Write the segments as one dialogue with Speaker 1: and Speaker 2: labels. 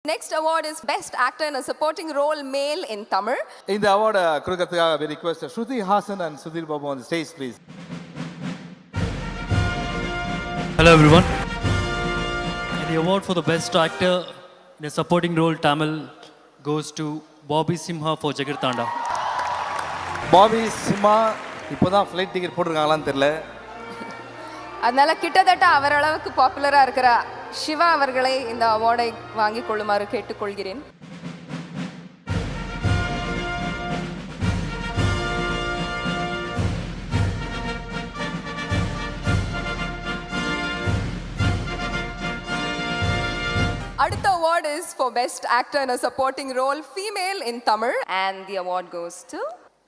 Speaker 1: Next award is Best Actor in a Supporting Role Male in Tamil.
Speaker 2: In the award, we request Shruti Hassan and Sudhir Babu on the stage, please.
Speaker 3: Hello everyone. The award for the Best Actor in a Supporting Role Tamil goes to Bobby Simha for Jagarthanda.
Speaker 2: Bobby Simha, இப்போதான் flight ticket போட்டிருக்காங்களான்னு தெரியல.
Speaker 1: அதனால கிட்டத்தட்ட அவர் அளவுக்கு பாப்புலரா இருக்கிற சிவா அவர்களை இந்த அவார்டை வாங்கிக் கொள்ளுமாறு கேட்டுக்கொள்கிறேன். அடுத்த award is for Best Actor in a Supporting Role Female in Tamil and the award goes to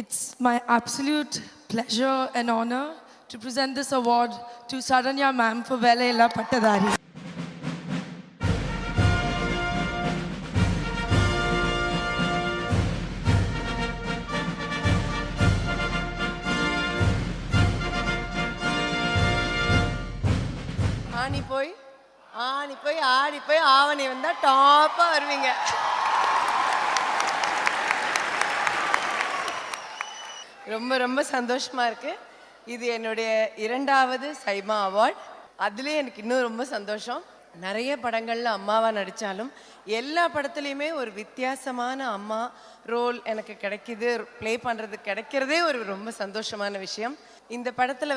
Speaker 4: It's my absolute pleasure and honor to present this award to Saranya ma'am for Velayilla Pattadari.
Speaker 5: ஆனி போய் ஆவணி வந்தா டாப்பா வருவீங்க. ரொம்ப ரொம்ப சந்தோஷமா இருக்கு. இது என்னுடைய 2வது சைமா அவார்ட். அதுலேயே எனக்கு இன்னும் ரொம்ப சந்தோஷம். நிறைய படங்களில் அம்மாவாக நடித்தாலும் எல்லா படத்துலையுமே ஒரு வித்தியாசமான அம்மா ரோல் எனக்கு கிடைக்கிது, ப்ளே பண்ணுறது கிடைக்கிறதே ஒரு ரொம்ப சந்தோஷமான விஷயம். இந்த படத்தில்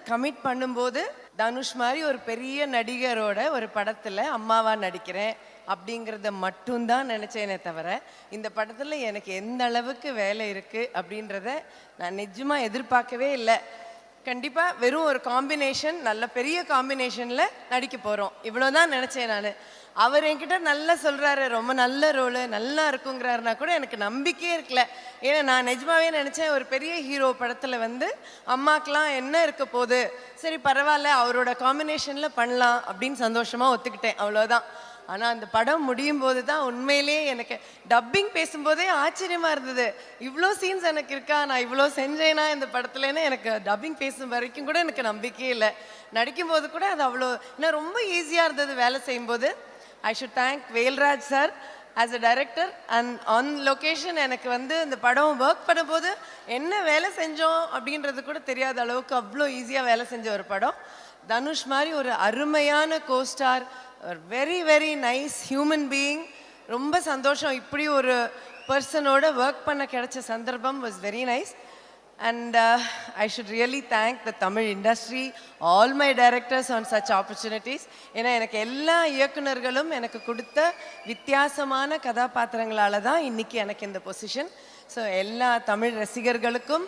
Speaker 5: கமிட் பண்ணும்போது தனுஷ் மாதிரி ஒரு பெரிய நடிகரோட ஒரு படத்தில் அம்மாவாக நடிக்கிறேன் அப்படிங்கிறத மட்டும்தான் நினச்சேனே தவிர இந்த படத்தில் எனக்கு எந்த அளவுக்கு வேலை இருக்குது அப்படின்றத நான் நிஜமாக எதிர்பார்க்கவே இல்லை. கண்டிப்பாக வெறும் ஒரு காம்பினேஷன், நல்ல பெரிய காம்பினேஷனில் நடிக்க போகிறோம், இவ்வளோதான் நினச்சேன் நான். அவர் என்கிட்ட நல்லா சொல்கிறாரு, ரொம்ப நல்ல ரோலு நல்லா இருக்குங்கிறாருனா கூட எனக்கு நம்பிக்கையே இருக்கல. ஏன்னா நான் நிஜமாவே நினச்சேன் ஒரு பெரிய ஹீரோ படத்தில் அம்மாக்கெலாம் என்ன இருக்க போகுது, சரி பரவாயில்ல அவரோட காம்பினேஷனில் பண்ணலாம் அப்படின்னு சந்தோஷமாக ஒத்துக்கிட்டேன், அவ்வளோதான். ஆனால் அந்த படம் முடியும் போது தான் உண்மையிலேயே எனக்கு டப்பிங் பேசும்போதே ஆச்சரியமாக இருந்தது. இவ்வளோ சீன்ஸ் எனக்கு இருக்கா, நான் இவ்வளோ செஞ்சேனா இந்த படத்துலன்னு எனக்கு டப்பிங் பேசும் வரைக்கும் கூட எனக்கு நம்பிக்கையே இல்லை. நடிக்கும்போது கூட அது அவ்வளோ இன்னும் ரொம்ப ஈஸியாக இருந்தது வேலை செய்யும்போது. I should thank Velraj sir as a director and on location. எனக்கு இந்த படம் ஒர்க் பண்ணும்போது என்ன வேலை செஞ்சோம் அப்படின்றது கூட தெரியாத அளவுக்கு அவ்வளோ ஈஸியாக வேலை செஞ்ச ஒரு படம். தனுஷ் மாதிரி ஒரு அருமையான co-star, very very nice human being. ரொம்ப சந்தோஷம், இப்படி ஒரு பர்சனோட ஒர்க் பண்ண கிடைச்ச சந்தர்ப்பம் was very nice. And I should really thank the Tamil industry, all my directors on such opportunities. ஏன்னா எனக்கு எல்லா இயக்குநர்களும் எனக்கு கொடுத்த வித்தியாசமான கதாபாத்திரங்களால் தான் இன்றைக்கி எனக்கு இந்த பொசிஷன். ஸோ எல்லா தமிழ் ரசிகர்களுக்கும்,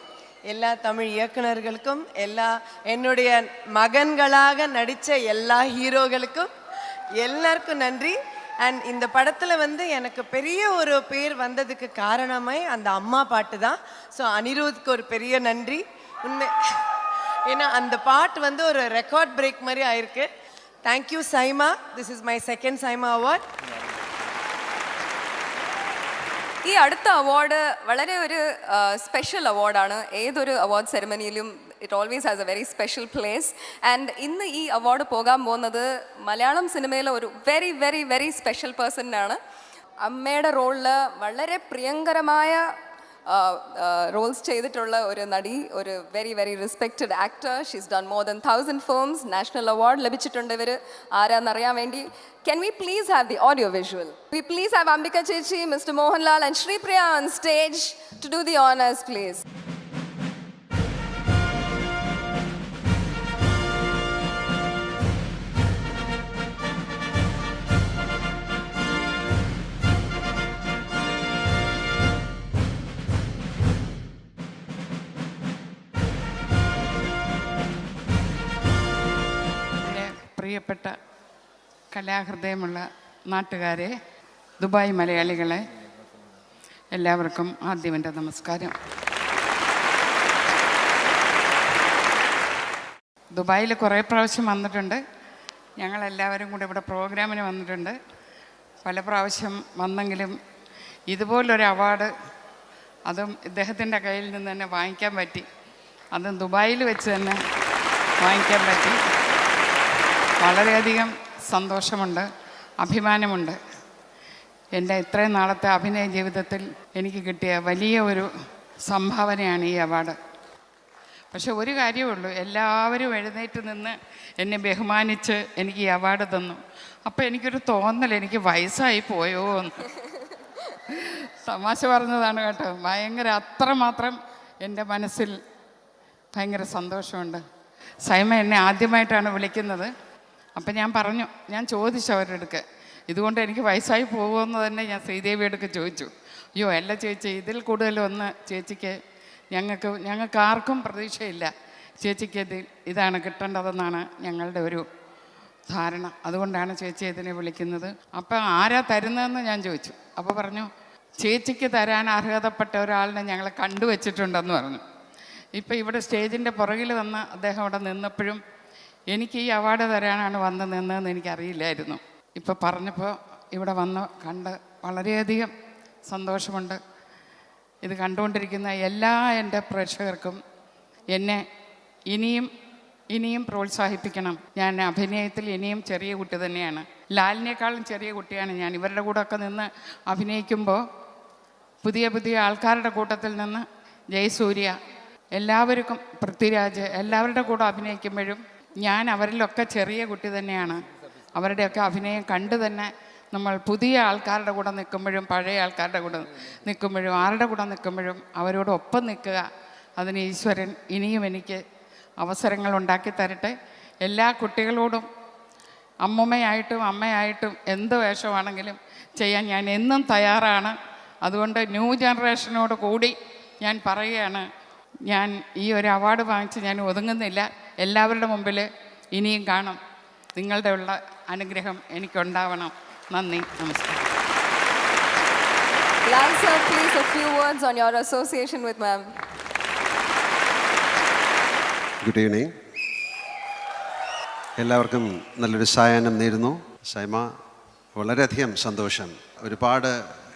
Speaker 5: எல்லா தமிழ் இயக்குநர்களுக்கும், எல்லா என்னுடைய மகன்களாக நடித்த எல்லா ஹீரோகளுக்கும் எல்லாருக்கும் நன்றி. அண்ட் இந்த படத்தில் எனக்கு பெரிய ஒரு பேர் வந்ததுக்கு காரணமே அந்த அம்மா பாட்டு தான். ஸோ அனிருத்துக்கு ஒரு பெரிய நன்றி உண்மை. ஏன்னா அந்த பாட்டு ஒரு ரெக்கார்ட் பிரேக் மாதிரி ஆயிருக்கு. Thank you SIIMA, this is my second SIIMA award.
Speaker 1: ഈ അടുത്ത അവാർഡ് വളരെ ഒരു സ്പെഷ്യൽ അവാർഡാണ്. ഏതൊരു അവാർഡ് സെറമണിയിലും it always has a very special place. And ഇന്ന് ഈ അവാർഡ് പോകാൻ പോകുന്നത് മലയാളം സിനിമയിലെ ഒരു വെരി വെരി വെരി സ്പെഷ്യൽ പേഴ്സണിനാണ്. അമ്മയുടെ റോളിൽ വളരെ പ്രിയങ്കരമായ റോൾസ് ചെയ്തിട്ടുള്ള ഒരു നടി, ഒരു very very respected actor. She's done more than 1000 films. National award ലഭിച്ചിട്ടുണ്ട് ഇവർ. ആരാന്നറിയാൻ വേണ്ടി can we please have the audio visual? We please have Ambika Chechi, Mr. Mohanlal and Shri Priya on stage to do the honors, please.
Speaker 6: പ്രിയപ്പെട്ട കലാഹൃദയമുള്ള നാട്ടുകാരെ, Dubai മലയാളികളെ, എല്ലാവർക്കും ആദ്യം എൻ്റെ നമസ്കാരം. ദുബായിൽ കുറേ പ്രാവശ്യം വന്നിട്ടുണ്ട്. ഞങ്ങളെല്ലാവരും കൂടെ ഇവിടെ പ്രോഗ്രാമിന് വന്നിട്ടുണ്ട്. പല പ്രാവശ്യം വന്നെങ്കിലും ഇതുപോലൊരു അവാർഡ് അതും ഇദ്ദേഹത്തിൻ്റെ കയ്യിൽ നിന്ന് തന്നെ വാങ്ങിക്കാൻ പറ്റി. അതും ദുബായിൽ വെച്ച് തന്നെ വാങ്ങിക്കാൻ പറ്റി. വളരെയധികം സന്തോഷമുണ്ട്, അഭിമാനമുണ്ട്. എൻ്റെ ഇത്രയും നാളത്തെ അഭിനയ ജീവിതത്തിൽ എനിക്ക് കിട്ടിയ വലിയ ഒരു സംഭാവനയാണ് ഈ അവാർഡ്. പക്ഷെ ഒരു കാര്യമേ ഉള്ളൂ, എല്ലാവരും എഴുന്നേറ്റ് നിന്ന് എന്നെ ബഹുമാനിച്ച് എനിക്ക് ഈ അവാർഡ് തന്നു. അപ്പോൾ എനിക്കൊരു തോന്നൽ, എനിക്ക് വയസ്സായി പോയോ എന്ന്. തമാശ പറഞ്ഞതാണ് കേട്ടോ. ഭയങ്കര അത്രമാത്രം എൻ്റെ മനസ്സിൽ ഭയങ്കര സന്തോഷമുണ്ട്. സൈമ എന്നെ ആദ്യമായിട്ടാണ് വിളിക്കുന്നത്. അപ്പം ഞാൻ പറഞ്ഞു, ഞാൻ ചോദിച്ചു അവരുടെ അടുക്ക്, ഇതുകൊണ്ട് എനിക്ക് വയസ്സായി പോകുമെന്ന് തന്നെ ഞാൻ ശ്രീദേവിയുടെ അടുക്ക് ചോദിച്ചു. അയ്യോ അല്ല ചേച്ചി, ഇതിൽ കൂടുതലൊന്ന് ചേച്ചിക്ക് ഞങ്ങൾക്ക് ആർക്കും പ്രതീക്ഷയില്ല, ചേച്ചിക്ക് ഇതാണ് കിട്ടേണ്ടതെന്നാണ് ഞങ്ങളുടെ ഒരു ധാരണ. അതുകൊണ്ടാണ് ചേച്ചി ഇതിനെ വിളിക്കുന്നത്. അപ്പം ആരാ തരുന്നതെന്ന് ഞാൻ ചോദിച്ചു. അപ്പോൾ പറഞ്ഞു, ചേച്ചിക്ക് തരാൻ അർഹതപ്പെട്ട ഒരാളിനെ ഞങ്ങൾ കണ്ടുവച്ചിട്ടുണ്ടെന്ന് പറഞ്ഞു. ഇപ്പം ഇവിടെ സ്റ്റേജിൻ്റെ പുറകിൽ വന്ന് അദ്ദേഹം അവിടെ നിന്നപ്പോഴും എനിക്ക് ഈ അവാർഡ് തരാനാണ് വന്ന് നിന്നതെന്ന് എനിക്കറിയില്ലായിരുന്നു. ഇപ്പോൾ പറഞ്ഞപ്പോൾ ഇവിടെ വന്ന് കണ്ട് വളരെയധികം സന്തോഷമുണ്ട്. ഇത് കണ്ടുകൊണ്ടിരിക്കുന്ന എല്ലാ എൻ്റെ പ്രേക്ഷകർക്കും എന്നെ ഇനിയും പ്രോത്സാഹിപ്പിക്കണം. ഞാൻ അഭിനയത്തിൽ ഇനിയും ചെറിയ കുട്ടി തന്നെയാണ്. ലാലിനേക്കാളും ചെറിയ കുട്ടിയാണ് ഞാൻ. ഇവരുടെ കൂടെയൊക്കെ നിന്ന് അഭിനയിക്കുമ്പോൾ പുതിയ ആൾക്കാരുടെ കൂട്ടത്തിൽ നിന്ന് ജയസൂര്യ, എല്ലാവർക്കും പൃഥ്വിരാജ്, എല്ലാവരുടെ കൂടെ അഭിനയിക്കുമ്പോഴും ഞാൻ അവരിലൊക്കെ ചെറിയ കുട്ടി തന്നെയാണ്. അവരുടെയൊക്കെ അഭിനയം കണ്ട് തന്നെ നമ്മൾ പുതിയ ആൾക്കാരുടെ കൂടെ നിൽക്കുമ്പോഴും പഴയ ആൾക്കാരുടെ കൂടെ നിൽക്കുമ്പോഴും ആരുടെ കൂടെ നിൽക്കുമ്പോഴും അവരോടൊപ്പം നിൽക്കുക. അതിന് ഈശ്വരൻ ഇനിയും എനിക്ക് അവസരങ്ങൾ ഉണ്ടാക്കി തരട്ടെ. എല്ലാ കുട്ടികളോടും അമ്മയായിട്ടും അമ്മയായിട്ടും എന്ത് വേഷമാണെങ്കിലും ചെയ്യാൻ ഞാൻ എന്നും തയ്യാറാണ്. അതുകൊണ്ട് ന്യൂ ജനറേഷനോട് കൂടി ഞാൻ പറയുകയാണ്, ഞാൻ ഈ ഒരു അവാർഡ് വാങ്ങിച്ച് ഞാൻ ഒതുങ്ങുന്നില്ല. എല്ലാവരുടെ മുമ്പിൽ ഇനിയും കാണും. നിങ്ങളുടെ ഉള്ള അനുഗ്രഹം എനിക്കുണ്ടാവണം. നന്ദി, നമസ്കാരം.
Speaker 1: Lal sir, please a few words on your association with ma'am.
Speaker 7: Good evening. എല്ലാവർക്കും നല്ലൊരു സായാഹ്നം നേരുന്നു. സൈമ, വളരെയധികം സന്തോഷം. ഒരുപാട്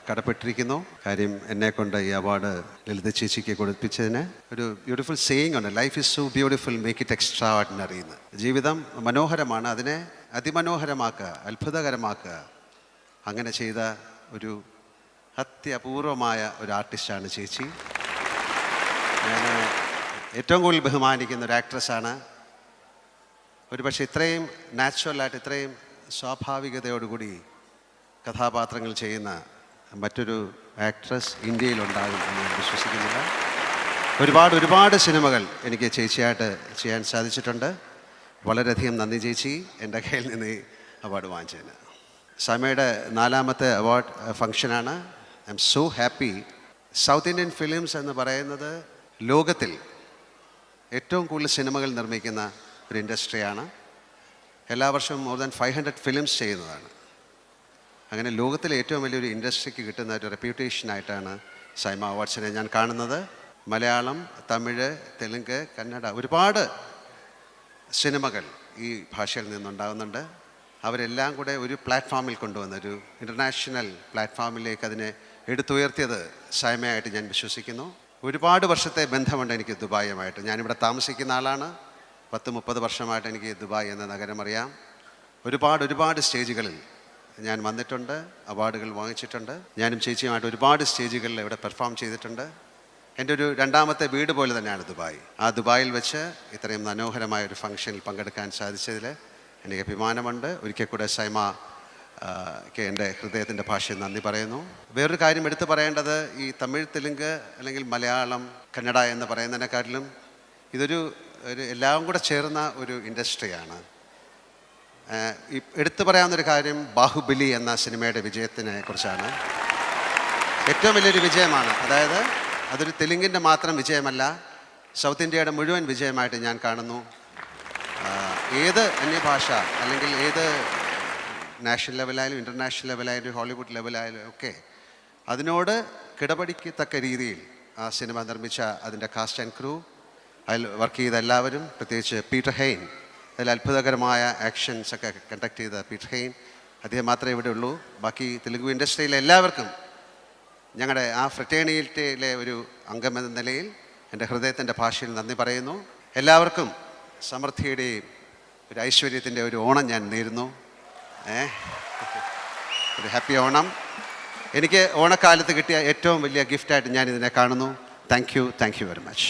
Speaker 7: കടപ്പെട്ടിരിക്കുന്നു. കാര്യം എന്നെക്കൊണ്ട് ഈ അവാർഡ് ലളിത ചേച്ചിക്ക് കൊടുപ്പിച്ചതിന്. ഒരു ബ്യൂട്ടിഫുൾ സേയിങ് ഉണ്ട്, life is so beautiful, make it extra ordinary എന്ന്. ജീവിതം മനോഹരമാണ്, അതിനെ അതിമനോഹരമാക്കുക, അത്ഭുതകരമാക്കുക. അങ്ങനെ ചെയ്ത ഒരു അത്യപൂർവമായ ഒരു ആർട്ടിസ്റ്റാണ് ചേച്ചി. ഞാൻ ഏറ്റവും കൂടുതൽ ബഹുമാനിക്കുന്ന ഒരു ആക്ട്രസ്സാണ്. ഒരു പക്ഷേ ഇത്രയും നാച്ചുറലായിട്ട്, ഇത്രയും സ്വാഭാവികതയോടുകൂടി കഥാപാത്രങ്ങൾ ചെയ്യുന്ന മറ്റൊരു ആക്ട്രസ് ഇന്ത്യയിലുണ്ടാകും എന്ന് ഞാൻ വിശ്വസിക്കുന്നില്ല. ഒരുപാട് സിനിമകൾ എനിക്ക് ചേച്ചിയായിട്ട് ചെയ്യാൻ സാധിച്ചിട്ടുണ്ട്. വളരെയധികം നന്ദി ചേച്ചി, എൻ്റെ കയ്യിൽ നിന്ന് ഈ അവാർഡ് വാങ്ങിച്ചതിന്. സൈമയുടെ 4ാമത്തെ അവാർഡ് ഫംഗ്ഷനാണ്. I M so happy. South Indian films എന്ന് പറയുന്നത് ലോകത്തിൽ ഏറ്റവും കൂടുതൽ സിനിമകൾ നിർമ്മിക്കുന്ന ഒരു ഇൻഡസ്ട്രിയാണ്. എല്ലാ വർഷവും മോർ ദാൻ 500 ഫിലിംസ് ചെയ്യുന്നതാണ്. അങ്ങനെ ലോകത്തിലെ ഏറ്റവും വലിയൊരു ഇൻഡസ്ട്രിക്ക് കിട്ടുന്ന ഒരു റെപ്യൂട്ടേഷനായിട്ടാണ് സൈമ അവാർഡ്സിനെ ഞാൻ കാണുന്നത്. മലയാളം, തമിഴ്, തെലുങ്ക്, കന്നഡ ഒരുപാട് സിനിമകൾ ഈ ഭാഷയിൽ നിന്നുണ്ടാകുന്നുണ്ട്. അവരെല്ലാം കൂടെ ഒരു പ്ലാറ്റ്ഫോമിൽ കൊണ്ടുവന്ന, ഒരു ഇൻ്റർനാഷണൽ പ്ലാറ്റ്ഫോമിലേക്ക് അതിനെ എടുത്തുയർത്തിയത് സൈമയായിട്ട് ഞാൻ വിശ്വസിക്കുന്നു. ഒരുപാട് വർഷത്തെ ബന്ധമുണ്ട് എനിക്ക് ദുബായുമായിട്ട്. ഞാനിവിടെ താമസിക്കുന്ന ആളാണ്. 10-30 വർഷമായിട്ട് എനിക്ക് ദുബായ് എന്ന നഗരം അറിയാം. ഒരുപാട് സ്റ്റേജുകളിൽ ഞാൻ വന്നിട്ടുണ്ട്, അവാർഡുകൾ വാങ്ങിച്ചിട്ടുണ്ട്. ഞാനും ചേച്ചിയുമായിട്ട് ഒരുപാട് സ്റ്റേജുകളിൽ ഇവിടെ പെർഫോം ചെയ്തിട്ടുണ്ട്. എൻ്റെ ഒരു 2ാമത്തെ വീട് പോലെ തന്നെയാണ് ദുബായ്. ആ ദുബായിൽ വെച്ച് ഇത്രയും മനോഹരമായ ഒരു ഫംഗ്ഷനിൽ പങ്കെടുക്കാൻ സാധിച്ചതിൽ എനിക്ക് അഭിമാനമുണ്ട്. ഒരിക്കൽ കൂടെ സൈമക്ക് എൻ്റെ ഹൃദയത്തിൻ്റെ ഭാഷയിൽ നന്ദി പറയുന്നു. വേറൊരു കാര്യം എടുത്തു പറയേണ്ടത്, ഈ തമിഴ്, തെലുങ്ക് അല്ലെങ്കിൽ മലയാളം, കന്നഡ എന്ന് പറയുന്നതിനെക്കാട്ടിലും ഇതൊരു എല്ലാം കൂടെ ചേർന്ന ഒരു ഇൻഡസ്ട്രിയാണ്. എടുത്തു പറയാവുന്നൊരു കാര്യം ബാഹുബലി എന്ന സിനിമയുടെ വിജയത്തിനെ കുറിച്ചാണ്. ഏറ്റവും വലിയൊരു വിജയമാണ്. അതായത് അതൊരു തെലുങ്കിൻ്റെ മാത്രം വിജയമല്ല, സൗത്ത് ഇന്ത്യയുടെ മുഴുവൻ വിജയമായിട്ട് ഞാൻ കാണുന്നു. ഏത് അന്യഭാഷ അല്ലെങ്കിൽ ഏത് നാഷണൽ ലെവലായാലും ഇൻ്റർനാഷണൽ ലെവലായാലും ഹോളിവുഡ് ലെവലായാലും ഒക്കെ അതിനോട് കിടപിടിക്കത്തക്ക രീതിയിൽ ആ സിനിമ നിർമ്മിച്ച അതിൻ്റെ കാസ്റ്റ് ആൻഡ് ക്രൂ, അതിൽ വർക്ക് ചെയ്ത എല്ലാവരും, പ്രത്യേകിച്ച് പീറ്റർ ഹെയ്ൻ, അതിൽ അത്ഭുതകരമായ ആക്ഷൻസ് ഒക്കെ കണ്ടക്ട് ചെയ്ത പീറ്റർ ഹെയ്ൻ, അദ്ദേഹം മാത്രമേ ഇവിടെ ഉള്ളൂ. ബാക്കി തെലുഗു ഇൻഡസ്ട്രിയിലെ എല്ലാവർക്കും ഞങ്ങളുടെ ആ ഫ്രറ്റേണിറ്റിയിലെ ഒരു അംഗമെന്ന നിലയിൽ എൻ്റെ ഹൃദയത്തിൻ്റെ ഭാഷയിൽ നന്ദി പറയുന്നു. എല്ലാവർക്കും സമൃദ്ധിയുടെയും ഒരു ഐശ്വര്യത്തിൻ്റെ ഒരു ഓണം ഞാൻ നേരുന്നു. ഒരു ഹാപ്പി ഓണം. എനിക്ക് ഓണക്കാലത്ത് കിട്ടിയ ഏറ്റവും വലിയ ഗിഫ്റ്റായിട്ട് ഞാൻ ഇതിനെ കാണുന്നു. Thank you very much.